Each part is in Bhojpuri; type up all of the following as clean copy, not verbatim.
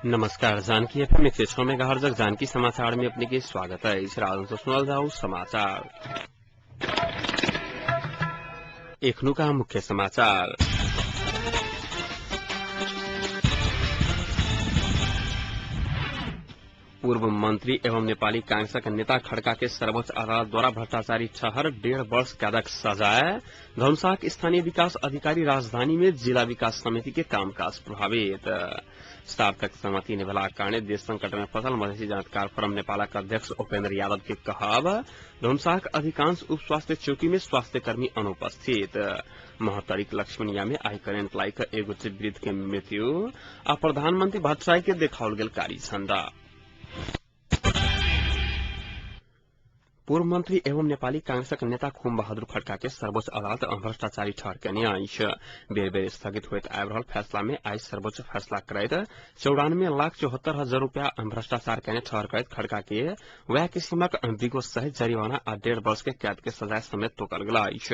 नमस्कार। जानकी एफएम 106 मेगाहर्ज जानकी समाचार में अपने के स्वागत है। इस रात से सुनल जाऊ समाचार। एखनु का मुख्य समाचार। पूर्व मंत्री एवं नेपाली कांग्रेसका नेता खड्का के सर्वोच्च अदालत द्वारा भ्रष्टाचारी ठहर 1.5 वर्ष कैदक सजाए। धनुषाक स्थानीय विकास अधिकारी राजधानी में जिला विकास समिति के कामकाज प्रभावित। सार्थक सहमति निभला कारण देश संकट में फसल मधेसी जानकार फोरम नेपालका अध्यक्ष उपेन्द्र यादव के कहब। धनुषाक अधिकांश उप स्वास्थ्य चौकी में स्वास्थ्यकर्मी अनुपस्थित। महतरीक लक्ष्मणिया में आई करेन्ट लाइक एगो वृद्ध के मृत्यु आ प्रधानमंत्री भट्टराई के देखाओल गेल कारी झण्डा। पूर्व मंत्री एवं नेपाली कांग्रेसका नेता खुम बहादुर खड्का के सर्वोच्च अदालत भ्रष्टाचारी ठहर के न्यायाधीश बेर बेर स्थगित होइत आबि रहल फैसला में आई सर्वोच्च फैसला करैत 94,74,000 रूपया भ्रष्टाचार के ठहर करैत खड्का के वह किसिमक विगो सहित जरिवाना आ 1.5 वर्ष के कैद के सजाय समेत तोकल गेलाइछ।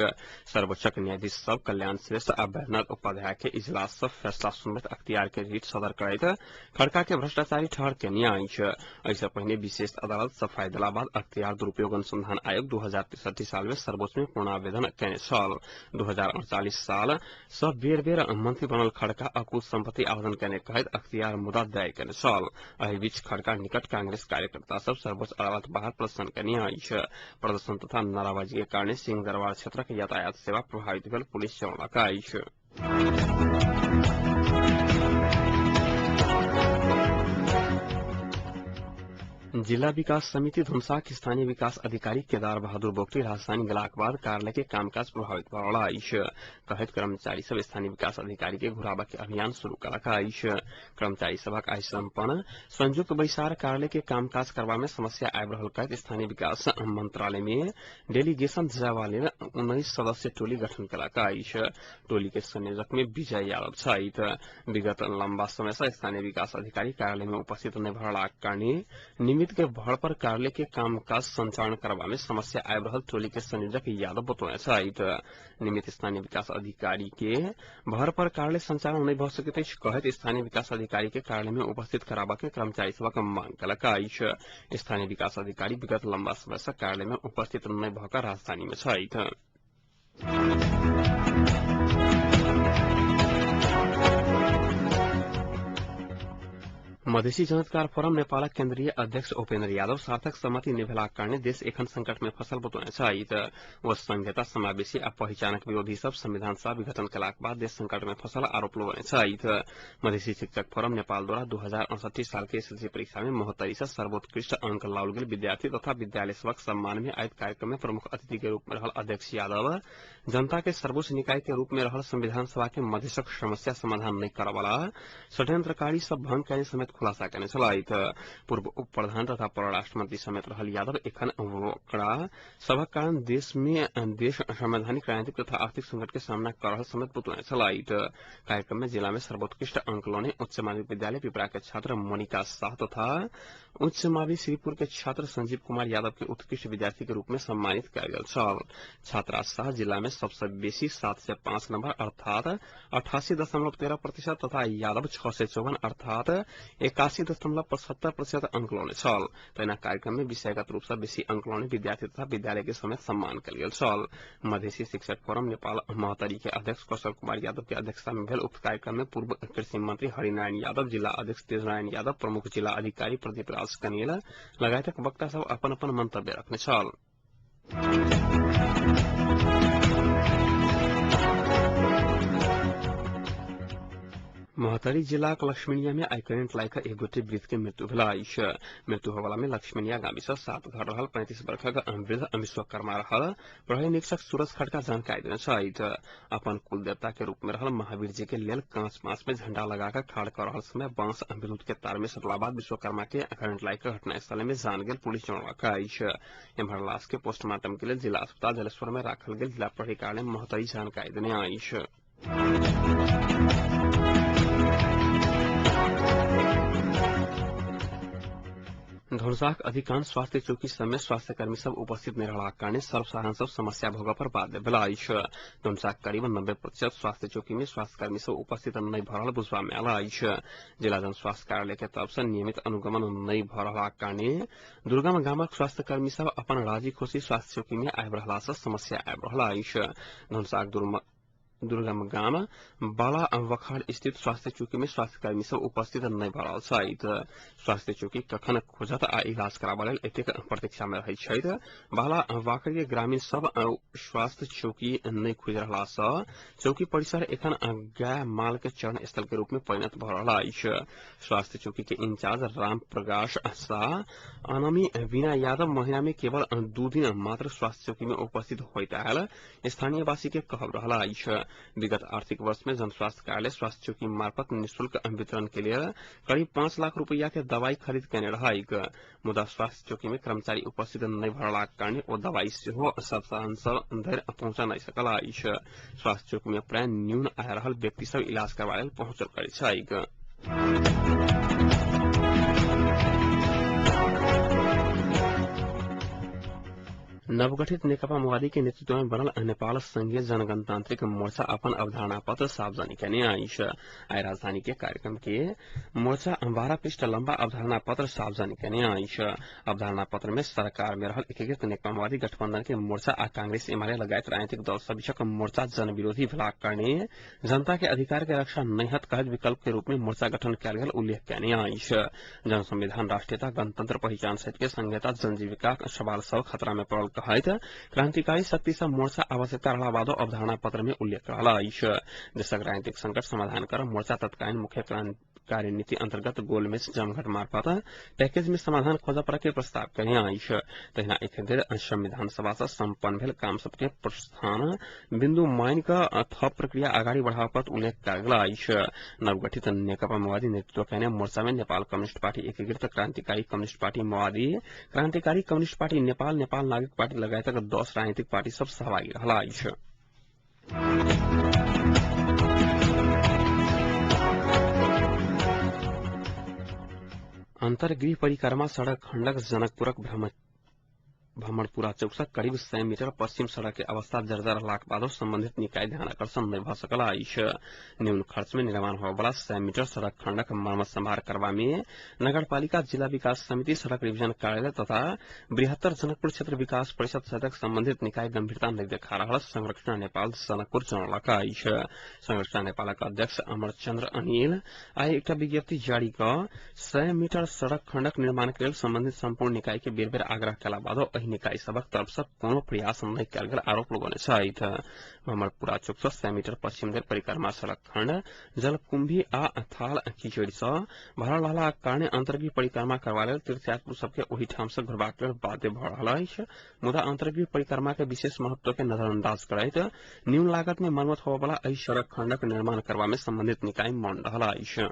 सर्वोच्च न्यायाधीश सब कल्याण श्रेष्ठ आ बैद्यनाथ उपाध्याय के इजलास सब फैसला सुनबैत अख्तियार के रीट सदर करैत खड्का के भ्रष्टाचारी ठहर के न्यायाधीश ऐसे पहले विशेष अदालत सफाई दिला बाद अख्तियार दुरुपयोग अनुसंधान आयोग 2063 साल में सर्वोच्च में पुनरावेदन कैने छल। 2048 साल सब बेर बेर मंत्री बनल खड्का अकुल संपत्ति आवेदन कैने कहत अख्तियार मुद्दा दायर कैने छल। एहि बीच खड्का निकट कांग्रेस कार्यकर्ता सब सर्वोच्च अदालत बाहर प्रदर्शन कैने आइछ। प्रदर्शन तथा नाराबाजी के कारण सिंह दरबार क्षेत्र के यातायात सेवा प्रभावित भेल पुलिस जनौलक आइछ। जिला विकास समिति धनुषाक स्थानीय विकास अधिकारी केदार बहादुर बोगटी राजधानी गेलाक बाद कार्यालय के कामकाज प्रभावित भरल आइछ। कहत कर्मचारी सब स्थानीय विकास अधिकारी के घुरावा के अभियान शुरू कलक आइछ। कर्मचारी सभक आई संपन्न संयुक्त बैसार कार्यालय के कामकाज करवा में समस्या आबि रहल कहत स्थानीय विकास मंत्रालय में डेलीगेशन जाय वाले 19 सदस्य टोली गठन कलक आइछ। टोली के संयोजक में विजय यादव छथि। विगत लंबा समय से स्थानीय विकास अधिकारी कार्यालय में उपस्थित नहीं भरलाक कारण निमित्त के भर पर कार्यालय के कामकाज संचालन करवा में समस्या आबि रहल टोली के संयोजक यादव बतौने छथि। निमित्त स्थानीय विकास अधिकारी के भर पर कार्यालय संचालन नहीं भ सकैत अछि कहत स्थानीय विकास अधिकारी के कार्यालय में उपस्थित कराबा के कर्मचारी सभक मांग कलक आइछ। स्थानीय विकास अधिकारी विगत लंबा समय से कार्यालय में उपस्थित नहीं भऽ कऽ राजधानी में छथि। मधेसी जनतकार फोरम नेपाल केन्द्रीय अध्यक्ष उपेन्द्र यादव सार्थक सहमति निभेला कारण देश एखन संकट में फसल बतौने छथि। वह संघीयता समावेशी आ पहचानक विरोधी सब संविधान सभा विघटन कलाक बाद देश संकट में फसल आरोप लगौने छथि। मधेसी शिक्षक फोरम नेपाल द्वारा 2068 साल के एसएलसी परीक्षा में 72 से सर्वोत्कृष्ट अंक लाओल गेल विद्यार्थी तथा विद्यालय सबक सम्मान में आयोजित कार्यक्रम में प्रमुख अतिथि के रूप में रहल अध्यक्ष यादव जनता के सर्वोच्च निकाय के रूप में रहल संविधान सभा के मधेसक समस्या समाधान नहीं करवाला षड्यंत्रकारी सब भंग करने समेत खुलासा करने छलथि। पूर्व उप प्रधान तथा परराष्ट्र मंत्री समेत रहल यादव एखन ओकरा सबक कारण देश संवैधानिक राजनीतिक तथा आर्थिक संकट के सामना कर रहल समेत बतौने छलथि। कार्यक्रम में जिला में सर्वोत्कृष्ट अंक लौने उच्च माध्यमिक विद्यालय पिपरा के छात्र मोनिका शाह तथा उच्च मावी श्रीपुर के छात्र संजीव कुमार यादव के उत्कृष्ट विद्यार्थी के रूप में सम्मानित कयल गेल छल। छात्रा शाह जिला में सबसे बेसी 7 से 5 नंबर अर्थात 88.13% तथा यादव 6 से 54 अर्थात 81.75% अंक लौने छल। तहिना कार्यक्रम में विषयगत रूप से बेसी अंक लौने विद्यार्थी तथा विद्यालय के समेत सम्मान कयल गेल छल। मधेसी शिक्षक फोरम नेपाल महतरी के अध्यक्ष कौशल कुमार यादव के अध्यक्षता में भेल उक्त कार्यक्रम में पूर्व कृषि मंत्री हरिनारायण यादव, जिला अध्यक्ष तेजनारायण यादव, प्रमुख जिला अधिकारी प्रदीप राज कनियल लगायतक वक्ता सब अपन अपन मंतव्य रखने छल। महतरी जिला लक्ष्मणिया में आई करेन्ट लाइक एगो वृद्ध के मृत्यु भेलाइछ। मृत्यु होवाला में लक्ष्मणिया गाविस 7 घर रहल 35 वर्षक वृद्ध विश्वकर्मा रहल प्रहरी निरीक्षक सूरज खड्का जानकारी देने छथि। अपन कुल देवता के रूप में रहल महावीर जी के लेल कांच बांस में झंडा लगाकर खाड़ कर रहल समय बांस विद्युत के तार में सटला बाद विश्वकर्मा के करेन्ट लाइक घटनास्थल में जान गेल पुलिस जनौलक आइछ। एम्हर लाश के पोस्टमार्टम के लिए जिला अस्पताल जलेश्वर में राखल गेल जिला प्रहरी कार्यालय महतरी जानकारी देने आइछ। धनुषाक अधिकांश स्वास्थ्य चौकी समेत स्वास्थ्य कर्मी सब उपस्थित नहीं रहलाक कारणे सर्वसाधारण सब समस्या भोग पर बाध्य भेल अछि। धनुषाक करीब 90% स्वास्थ्य चौकी में स्वास्थ्य कर्मी सब उपस्थित नहीं भ रहल बुझबा में आयल अछि। जिला जन स्वास्थ्य कार्यालय के तरफ से नियमित अनुगमन नहीं भ रहलाक कारणे दुर्गम गामक स्वास्थ्य कर्मी सब अपन राजी खुशी स्वास्थ्य चौकी में आबि रहला से समस्या आबि रहल अछि। धनुषाक दुर्गम गांव बाला वखाड़ स्थित स्वास्थ्य चौकी में स्वास्थ्य कर्मी सब उपस्थित नहीं भ रहल छथि। स्वास्थ्य चौकी कखन खोजत आ इलाज कराबा लेल एतेक प्रतीक्षा में रहैत छथि। बाला वाकड़ीय ग्रामीण सब स्वास्थ्य चौकी नहीं खोज रहला सँ चौकी परिसर एखन गाय माल के चरण स्थल के रूप में परिणत भ रहल अछि। स्वास्थ्य चौकी के इंचार्ज राम प्रकाश शाह अनमी बीना यादव महीना में केवल 2 दिन मात्र स्वास्थ्य चौकी में उपस्थित होइत आयल स्थानीय वासी के कहब रहल अछि। विगत आर्थिक वर्ष में जन स्वास्थ्य कार्यालय स्वास्थ्य चौकी मार्फत निःशुल्क वितरण के लिए करीब 5 लाख रुपया के दवाई खरीद केने रहैक। मुदा स्वास्थ्य चौकी में कर्मचारी उपस्थित नहीं भरलाक कारणे ओ दवाई सेहो सर्वसाधारण सब धरि पहुंचा नहीं सकल अछि। स्वास्थ्य चौकी में प्राय न्यून आ रहल व्यक्ति सब इलाज करबा लेल पहुंचल करैत छथि। नवगठित नेकपा माओवादी के नेतृत्व में बनल नेपाल संघीय जनगणतांत्रिक मोर्चा अपन अवधारणा पत्र सार्वजनिक करने अछि। आइ राजधानी के कार्यक्रम के मोर्चा 12 पृष्ठ लंबा अवधारणा पत्र सार्वजनिक करने अछि। अवधारणा पत्र में सरकार में रहल एकीकृत नेकपा माओवादी गठबंधन के मोर्चा आ कांग्रेस एमाले लगायत राजनीतिक दल सब बीचक मोर्चा जन विरोधी भेलाक कारणे जनता के अधिकार के रक्षा नहीं हत कहत विकल्प के रूप में मोर्चा गठन कयल गेल उल्लेख करने अछि। जन संविधान राष्ट्रीयता गणतंत्र पहचान सहित के संहिता जनजीविका सवाल सब खतरा में पड़ल कहैत क्रांतिकारी शक्ति से मोर्चा आवश्यकता रहला बादो अवधारणा पत्र में उल्लेख रहल अछि। देशक राजनीतिक संकट समाधान कर मोर्चा तत्कालीन मुख्य कार्यनीति अंतर्गत गोलमेज जमघट मार्फत पैकेज में समाधान खोज पर के प्रस्ताव कने अछि। तहिना एखन संविधान सभा से संपन्न भेल काम सबके प्रस्थान बिंदु माइन क थप प्रक्रिया आगाड़ी बढ़ावा पर उल्लेख कयल गेल अछि। नवगठित नेकपा माओवादी नेतृत्व कने मोर्चा में नेपाल कम्युनिस्ट पार्टी एकीकृत क्रांतिकारी कम्युनिस्ट पार्टी माओवादी क्रांतिकारी कम्युनिस्ट पार्टी नेपाल नेपाल नागरिक पार्टी लगायतक 10 राजनीतिक पार्टी सब सहभागी रहल अछि। अंतर्गृह परिक्रमा सड़क खंडक जनकपुरक भ्रमणपुरा चौक से करीब 100 मीटर पश्चिम सड़क के अवस्था जर्जर रहलाक बादो संबंधित निकाय ध्यान आकर्षण नहीं भ सकल अछि। न्यून खर्च में निर्माण होबय वाला 100 मीटर सड़क खंडक मरम्मत संभार करबा में नगरपालिका जिला विकास समिति सड़क रिविजन कार्यालय तथा बृहत्तर जनकपुर क्षेत्र विकास परिषद सहित संबंधित निकाय गंभीरता नहीं देखा रहल संरक्षण नेपाल जनकपुर जनौलक अछि। संरक्षण नेपालक अध्यक्ष अमरचंद्र अनिल आइ एकटा विज्ञप्ति जारी क 100 मीटर सड़क खंडक निर्माण के लेल संबंधित संपूर्ण निकाय के बेर बेर आग्रह कयला बादो निकाय सबक तरफ से कोनो प्रयास नहीं कयल गेल आरोप लगौने छथि। भ्रमणपुरा चौक से 100 मीटर पश्चिम धरि परिक्रमा सड़क खंड जलकुंभी आ थाल कीचड़ से भरल रहलाक कारणे अंतर्गृह परिक्रमा करबा लेल तीर्थयात्री सबके ओहि ठाम से घुरबाक लेल बाध्य भ रहल अछि। मुदा अंतर्गृह परिक्रमा के विशेष महत्व के नजरअंदाज करैत न्यून लागत में मरम्मत होबय वाला एहि सड़क खंडक निर्माण करबा में संबंधित निकाय मौन रहल अछि।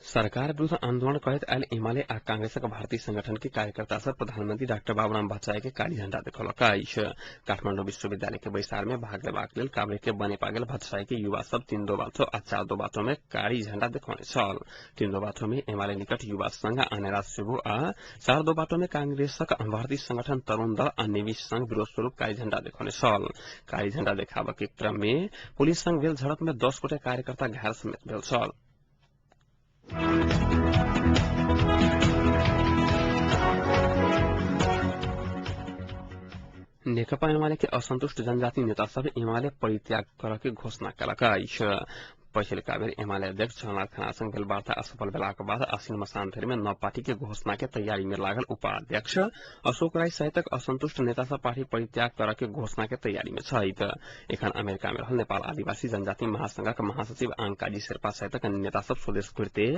सरकार विरुद्ध आंदोलन करैत आयल एमाले आ कांग्रेसक भारतीय संगठन के कार्यकर्ता सब प्रधानमंत्री डॉक्टर बाबूराम भट्टराय के काली झंडा देखौलक अछि। काठमांडू विश्वविद्यालय के बैसार में भाग लेबाक लेल काभ्रे के बनेपा गेल भट्टराय के युवा सब 3 दो बाथो आ 4 दो बाथो में कारी झंडा देखौने छल। 3 दो बाथो में एमाले निकट युवा संघ आनेरा शिबू आ 4 दो बाथो में कांग्रेसक भारतीय संगठन तरुण दल आ नेवी संघ विरोध स्वरूप कारी झंडा देखौने छल। कारी झंडा देखाबा के क्रम में पुलिस संग भेल झड़प में 10 गोटे कार्यकर्ता घायल समेत भेल छल। नेकपा एमाले के असंतुष्ट जनजाति नेता सब एमाले परित्याग करय के घोषणा कयलक अछि। पहिलका बेर एमाले अध्यक्ष झलनाथ खनाल संग भेल वार्ता असफल भेलाक बाद आसीन मसान धरि में नव पार्टी के घोषणा के तैयारी में लागल उपाध्यक्ष अशोक राय सहितक असंतुष्ट नेता सब पार्टी परित्याग करय के घोषणा के तैयारी में छथि। एखन अमेरिका में रहल नेपाल आदिवासी जनजाति महासंघक महासचिव आंकाजी शेर्पा सहितक नेता सब स्वदेश घुरते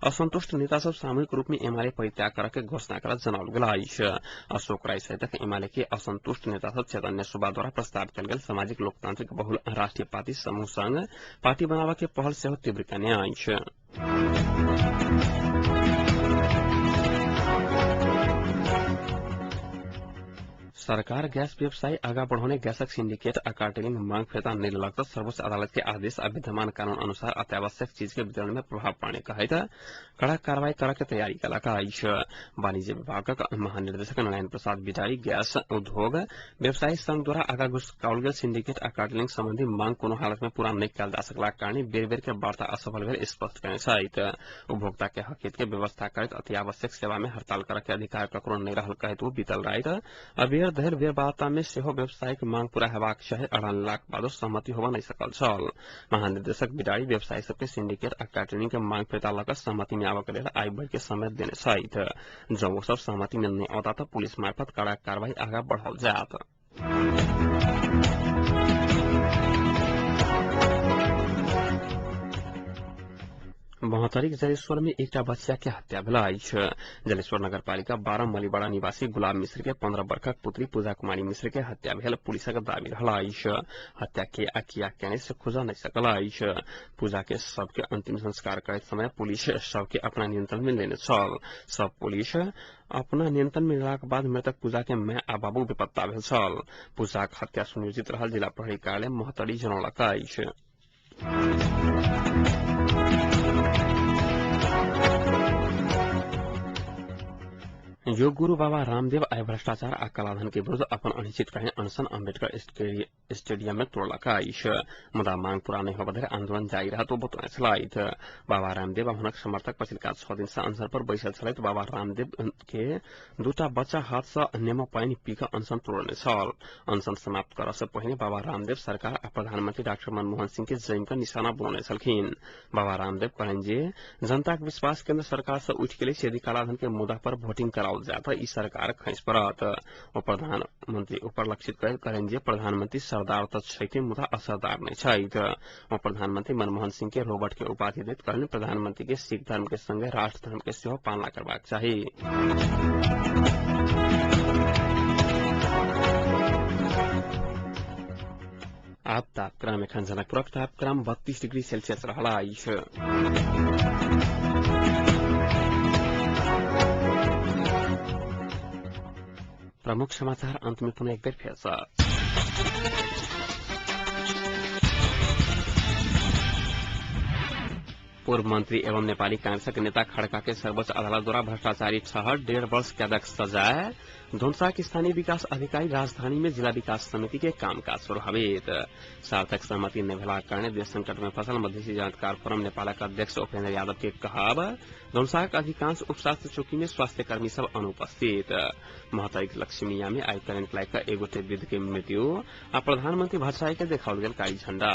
असंतुष्ट नेता सब सामूहिक रूप में एमाले परित्याग करय के घोषणा करत जनाओल गेल अछि। अशोक राय सहितक एमाले के असंतुष्ट नेता सब चैतन्य सुब्बा द्वारा प्रस्ताव कयल गेल सामाजिक लोकतांत्रिक बहुल राष्ट्रीय पार्टी समूह संग पार्टी बनाबा के पहल सेहो तीव्र कयने अछि। सरकार गैस व्यवसाय आगा बढ़ाने गैसक सिंडिकेट आ कार्टेलिंग मांग फिर्ता नहीं लगता सर्वोच्च अदालत के आदेश आ विद्यमान कानून अनुसार अत्यावश्यक चीज के वितरण में प्रभाव पाने कहित कड़ा कार्रवाई करे के तैयारी कला वाणिज्य विभागक महानिर्देशक नारायण प्रसाद बिडारी गैस उद्योग व्यवसायी संघ द्वारा आगा घुसकाओल गेल सिंडिकेट आ कार्टेलिंग संबंधी मांग कोनो हालत में पूरा नहीं कयल जा सकला कारण बेर बेर के वार्ता असफल भेल स्पष्ट कयने छथि। उपभोक्ता के हक हित के व्यवस्था करैत अति आवश्यक सेवा में हड़ताल करे के अधिकार ककरो नहीं रहल कहैत ओ बीतल राइत अबेर धरि बेर वार्ता में सेहो व्यवसायिक मांग पूरा हेबाक चाही अड़लाक बादो सहमति होबा नहीं सकल छल। महानिर्देशक बिडारी व्यवसायी सबके सिंडिकेट आ कार्टेलिंग के मांग फिर्ता लऽ कऽ सहमति में आबऽ के लेल आइ बढ़ि के समय देने छथि। जब वो सब सहमति में नहीं औता तो पुलिस मार्फत कड़ा कार्रवाई आगा बढ़ाओल जायत। महतरीक जलेश्वर में एक बच्चा के हत्या भेल अछि। जलेश्वर नगरपालिका 12 मलीबाड़ा निवासी गुलाब मिश्र के 15 वर्षक पुत्री पूजा कुमारी मिश्र के हत्या भेल पुलिसक दावी रहल अछि। हत्या के आ किया केने से खोजा नहीं सकल अछि। पूजा के शव के अंतिम संस्कार करते समय पुलिस शव के अपना नियंत्रण में लेने छल। सब पुलिस अपना नियंत्रण में लेलाक बाद मृतक पूजा के माय आ बाबू बेपत्ता भेल छल। पूजाक हत्या सुनियोजित रहल जिला प्रहरी कार्यालय महतरी जनौलक अछि। योग गुरु बाबा रामदेव आइ भ्रष्टाचार आ कलाधन के विरुद्ध अपन अनिश्चितकालीन अनशन अम्बेडकर स्टेडियम में तोड़लक अछि। मुदा मांग पूरा नहीं होबा धरि आंदोलन जारी रहत बतौने छलथि। बाबा रामदेव आ हुनक समर्थक पछिलका 6 दिन से अनशन पर बैसल छलथि। बाबा रामदेव के दूटा बच्चा हाथ से नेमो पानी पी कऽ अनशन तोड़ने छल। अनशन समाप्त करऽ से पहिने बाबा रामदेव सरकार आ प्रधानमंत्री डॉक्टर मनमोहन सिंह के जमि कऽ निशाना बनौने छलखिन। बाबा रामदेव कहलनि जे जनताक विश्वास केंद्र सरकार से उठि गेलै यदि कलाधन के मुद्दा पर वोटिंग कराओल जात ई सरकार खैस पड़त। ओ प्रधानमंत्री ऊपर लक्षित कहलनि जे प्रधानमंत्री सरदार तऽ छथि मुदा असरदार नहीं छथि। ओ प्रधानमंत्री मनमोहन सिंह के रोबोट के उपाधि दैत कहलनि प्रधानमंत्री के सिख धर्म के संगे राष्ट्र धर्म के सेहो पालना करबाक चाही। आब तापक्रम एखन जनकपुरक तापक्रम 32 डिग्री सेल्सियस रहल अछि। प्रमुख समाचार अंत में पुनः एक बेर फिर से। पूर्व मंत्री एवं नेपाली कांग्रेसक नेता खड़का के सर्वोच्च अदालत द्वारा भ्रष्टाचारी ठहर 1.5 वर्ष कैदक सजाए। धुंधसाक स्थानीय विकास अधिकारी राजधानी में जिला विकास समिति के कामकाज प्रभावित। सार्थक सहमति नहीं भेलाक कारणे देश संकट में फसल मधेसी जानकार फोरम नेपालक अध्यक्ष उपेंद्र यादव के कहब। धुंधसाक अधिकांश उपस्वास्थ्य चौकी में स्वास्थ्य कर्मी सब अनुपस्थित। महतरीक लक्ष्मीया में आई करेंट लाइक का एगोटे वृद्ध के मृत्यु आ प्रधानमंत्री भट्टराई के देखाओल गेल कारी झंडा।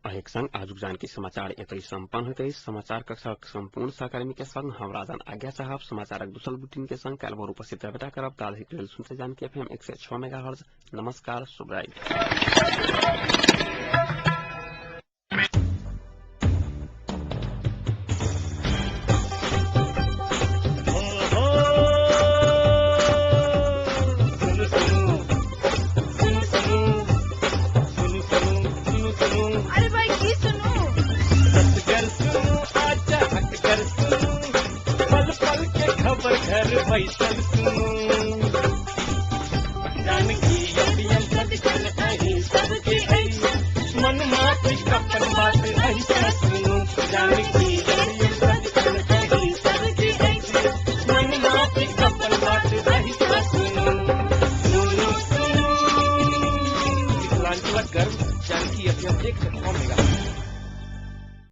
एक संग आजुक जानकी समाचार एतै संपन्न होते। समाचार कक्षा संपूर्ण सहकर्मी के संग हम राजन आज्ञा चाहब। समाचारक दूसर बुलेटिन के संग काल्हि भोर उपस्थित रहबे करब। ताधरि लेल सुनते जानकी FM 106 मेगाहर्ट्ज। नमस्कार, शुभ रात्रि। मन मात कपन बात ऐसा सुनो जानकी।